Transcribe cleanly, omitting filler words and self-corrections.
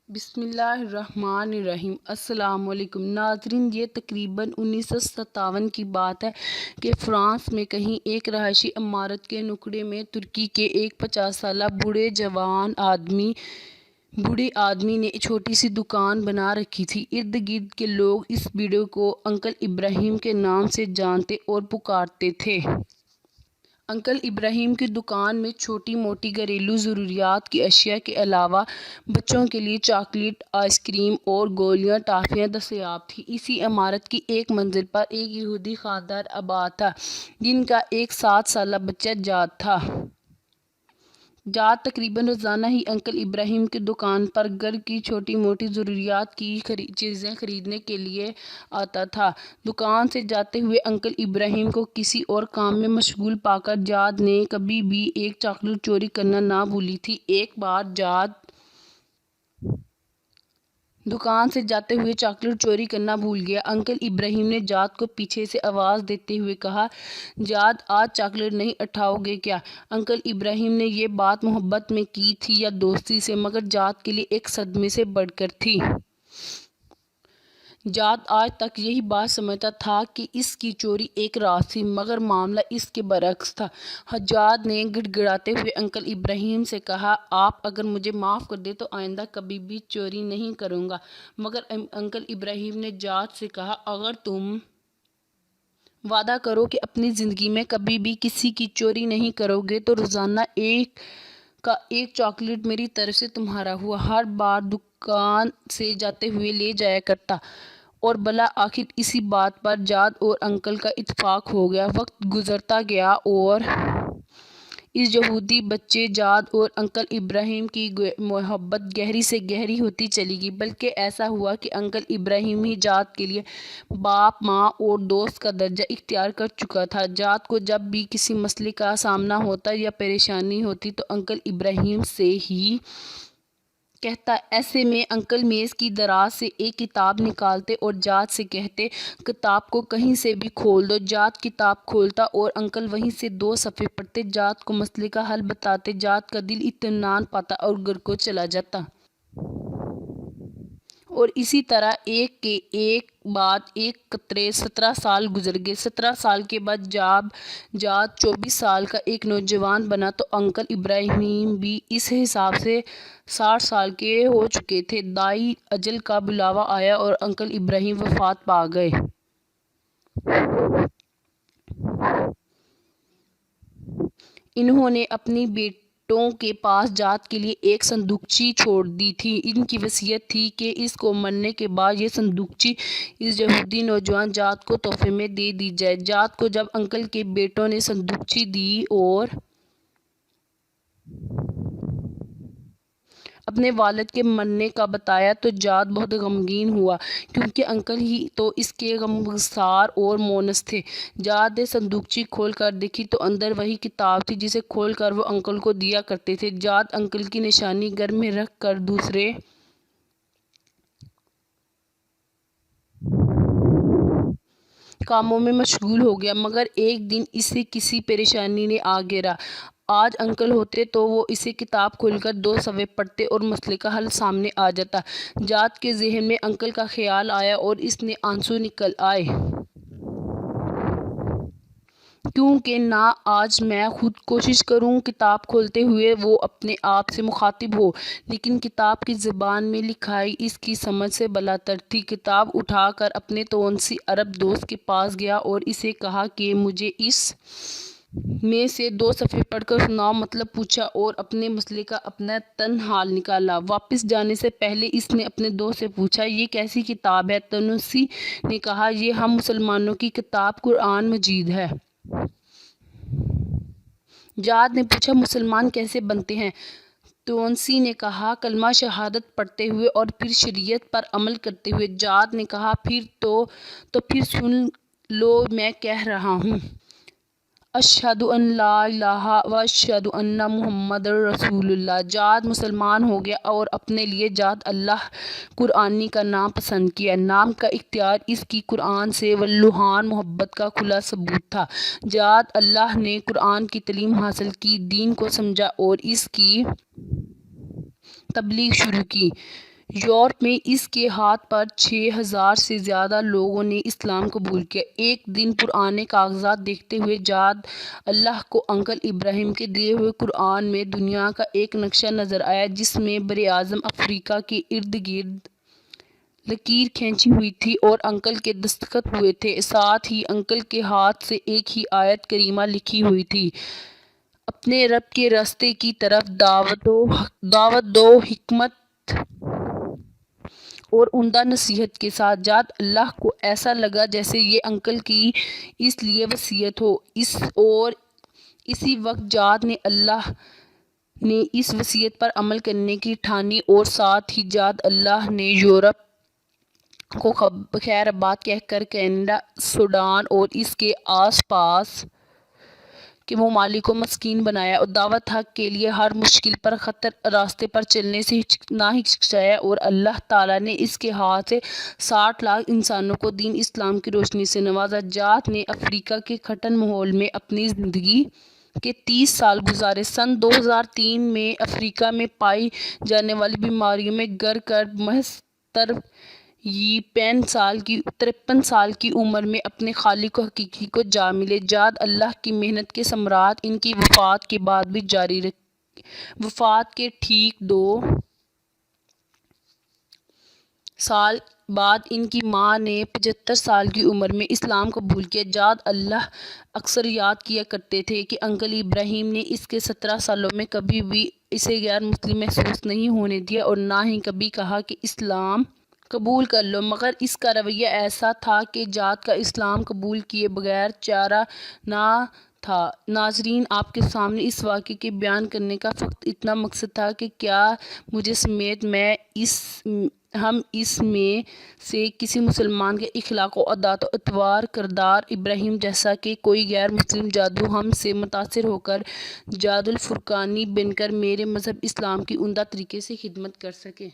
بسم اللہ الرحمن الرحیم۔ السلام علیکم ناظرین، یہ تقریباً 1957 کی بات ہے کہ فرانس میں کہیں ایک رہائشی عمارت کے نکڑے میں ترکی کے ایک 50 سالہ بوڑھے آدمی نے چھوٹی سی دکان بنا رکھی تھی۔ ارد گرد کے لوگ اس بوڑھے کو انکل ابراہیم کے نام سے جانتے اور پکارتے تھے۔ انکل ابراہیم کی دکان میں چھوٹی موٹی گھریلو ضروریات کی اشیاء کے علاوہ بچوں کے لیے چاکلیٹ، آئس کریم اور گولیاں ٹافیاں دستیاب تھیں۔ اسی عمارت کی ایک منزل پر ایک یہودی خاندان آباد تھا جن کا ایک 7 سالہ بچہ جاد تھا۔ جاد تقریباً روزانہ ہی انکل ابراہیم کی دکان پر گھر کی چھوٹی موٹی ضروریات کی چیزیں خریدنے کے لیے آتا تھا۔ دکان سے جاتے ہوئے انکل ابراہیم کو کسی اور کام میں مشغول پا کر جاد نے کبھی بھی ایک چاکلیٹ چوری کرنا نہ بھولی تھی۔ ایک بار جاد دکان سے جاتے ہوئے چاکلیٹ چوری کرنا بھول گیا۔ انکل ابراہیم نے جاد کو پیچھے سے آواز دیتے ہوئے کہا، "جاد، آج چاکلیٹ نہیں اٹھاؤ گے کیا؟" انکل ابراہیم نے یہ بات محبت میں کی تھی یا دوستی سے، مگر جاد کے لیے ایک صدمے سے بڑھ کر تھی۔ جاد آج تک یہی بات سمجھتا تھا کہ اس کی چوری ایک راز تھی، مگر معاملہ اس کے برعکس تھا۔ جاد نے گڑ گڑاتے ہوئے انکل ابراہیم سے کہا، "آپ اگر مجھے معاف کر دیں تو آئندہ کبھی بھی چوری نہیں کروں گا۔" مگر انکل ابراہیم نے جاد سے کہا، "اگر تم وعدہ کرو کہ اپنی زندگی میں کبھی بھی کسی کی چوری نہیں کرو گے تو روزانہ ایک کا ایک چاکلیٹ میری طرف سے تمہارا ہوا ہر بار دکان سے جاتے ہوئے لے جایا کرتا۔" اور بالآخر اسی بات پر جاد اور انکل کا اتفاق ہو گیا۔ وقت گزرتا گیا اور اس یہودی بچے جاد اور انکل ابراہیم کی محبت گہری سے گہری ہوتی چلی گئی، بلکہ ایسا ہوا کہ انکل ابراہیم ہی جاد کے لیے باپ، ماں اور دوست کا درجہ اختیار کر چکا تھا۔ جاد کو جب بھی کسی مسئلے کا سامنا ہوتا یا پریشانی ہوتی تو انکل ابراہیم سے ہی کہتا۔ ایسے میں انکل میز کی دراز سے ایک کتاب نکالتے اور جاد سے کہتے، "کتاب کو کہیں سے بھی کھول دو۔" جاد کتاب کھولتا اور انکل وہیں سے 2 صفحے پڑھتے، جاد کو مسئلے کا حل بتاتے، جاد کا دل اطمینان پاتا اور گھر کو چلا جاتا۔ اور اسی طرح ایک کے ایک بعد ایک قطرے 17 سال گزر گئے۔ 17 سال کے بعد جب جاد 24 سال کا ایک نوجوان بنا تو انکل ابراہیم بھی اس حساب سے 60 سال کے ہو چکے تھے۔ دائی اجل کا بلاوا آیا اور انکل ابراہیم وفات پا گئے۔ انہوں نے اپنی بیٹوں کے پاس جاد کے لیے ایک صندوقچی چھوڑ دی تھی۔ ان کی وصیت تھی کہ اس کو مرنے کے بعد یہ صندوقچی اس یہودی نوجوان جاد کو تحفے میں دے دی جائے۔ جاد کو جب انکل کے بیٹوں نے صندوقچی دی اور اپنے والد کے مرنے کا بتایا تو جاد بہت غمگین ہوا، کیونکہ انکل ہی تو اس کے غمگسار اور مونس تھے۔ جاد نے صندوقچی کھول کر دیکھی تو اندر وہی کتاب تھی جسے کھول کر وہ انکل کو دیا کرتے تھے۔ جاد انکل کی نشانی گھر میں رکھ کر دوسرے کاموں میں مشغول ہو گیا، مگر ایک دن اسے کسی پریشانی نے آ گھیرا۔ آج انکل ہوتے تو وہ اسے کتاب کھول کر 2 صفحے پڑھتے اور مسئلے کا حل سامنے آ جاتا۔ جاد کے ذہن میں انکل کا خیال آیا اور اس نے آنسو نکل آئے۔ "کیوں کہ نہ آج میں خود کوشش کروں؟" کتاب کھولتے ہوئے وہ اپنے آپ سے مخاطب ہو، لیکن کتاب کی زبان میں لکھائی اس کی سمجھ سے بالاتر تھی۔ کتاب اٹھا کر اپنے تونسی عرب دوست کے پاس گیا اور اسے کہا کہ مجھے اس میں سے 2 صفحے پڑھ کر سناؤ۔ مطلب پوچھا اور اپنے مسئلے کا اپنا تن حال نکالا۔ واپس جانے سے پہلے اس نے اپنے دوست سے پوچھا، "یہ کیسی کتاب ہے؟" تونسی نے کہا، "یہ ہم مسلمانوں کی کتاب قرآن مجید ہے۔" جاد نے پوچھا، "مسلمان کیسے بنتے ہیں؟" تونسی نے کہا، "کلمہ شہادت پڑھتے ہوئے اور پھر شریعت پر عمل کرتے ہوئے۔" جاد نے کہا، "تو پھر سن لو میں کہہ رہا ہوں۔ اشہد ان لا الہ و اشہد ان محمد رسول اللہ۔" جاد مسلمان ہو گیا اور اپنے لیے جاد اللہ قرآنی کا نام پسند کیا۔ نام کا اختیار اس کی قرآن سے واللوحان محبت کا کھلا ثبوت تھا۔ جاد اللہ نے قرآن کی تعلیم حاصل کی، دین کو سمجھا اور اس کی تبلیغ شروع کی۔ یورپ میں اس کے ہاتھ پر 6,000 سے زیادہ لوگوں نے اسلام قبول کیا۔ ایک دن پرانے کاغذات دیکھتے ہوئے جاد اللہ کو انکل ابراہیم کے دیے ہوئے قرآن میں دنیا کا ایک نقشہ نظر آیا جس میں براعظم افریقہ کے ارد گرد لکیر کھینچی ہوئی تھی اور انکل کے دستخط ہوئے تھے۔ ساتھ ہی انکل کے ہاتھ سے ایک ہی آیت کریمہ لکھی ہوئی تھی، اپنے رب کے راستے کی طرف دعوت دو حکمت اور عمدہ نصیحت کے ساتھ۔ جاد اللہ کو ایسا لگا جیسے یہ انکل کی اس لیے وصیت ہو، اور اسی وقت جاد نے اللہ نے اس وصیت پر عمل کرنے کی ٹھانی، اور ساتھ ہی جاد اللہ نے یورپ کو خیر آباد کہہ کر کینیڈا، سوڈان اور اس کے آس پاس کے ممالک کو مسکین بنایا، اور دعوت حق کے لیے ہر مشکل پر خطر راستے پر چلنے سے نہ ہچکچایا، اور اللہ تعالیٰ نے اس کے ہاتھ سے 60 لاکھ انسانوں کو دین اسلام کی روشنی سے نوازا۔ جاد نے افریقہ کے کٹھن ماحول میں اپنی زندگی کے 30 سال گزارے۔ سن 2003 میں افریقہ میں پائی جانے والی بیماریوں میں گر کر محض 53 سال کی عمر میں اپنے خالق و حقیقی کو جا ملے۔ جاد اللہ کی محنت کے ثمرات ان کی وفات کے بعد بھی جاری رہے۔ وفات کے ٹھیک 2 سال بعد ان کی ماں نے 75 سال کی عمر میں اسلام قبول کیا۔ جاد اللہ اکثر یاد کیا کرتے تھے کہ انکل ابراہیم نے اس کے 17 سالوں میں کبھی بھی اسے غیر مسلم محسوس نہیں ہونے دیا، اور نہ ہی کبھی کہا کہ اسلام قبول کر لو، مگر اس کا رویہ ایسا تھا کہ جاد کا اسلام قبول کیے بغیر چارہ نہ تھا۔ ناظرین، آپ کے سامنے اس واقعے کے بیان کرنے کا فقط اتنا مقصد تھا کہ کیا مجھے سمیت ہم اس میں سے کسی مسلمان کے اخلاق و عادات و اطوار کردار ابراہیم جیسا کہ کوئی غیر مسلم جادو ہم سے متاثر ہو کر جاد الفرقانی بن کر میرے مذہب اسلام کی عمدہ طریقے سے خدمت کر سکے۔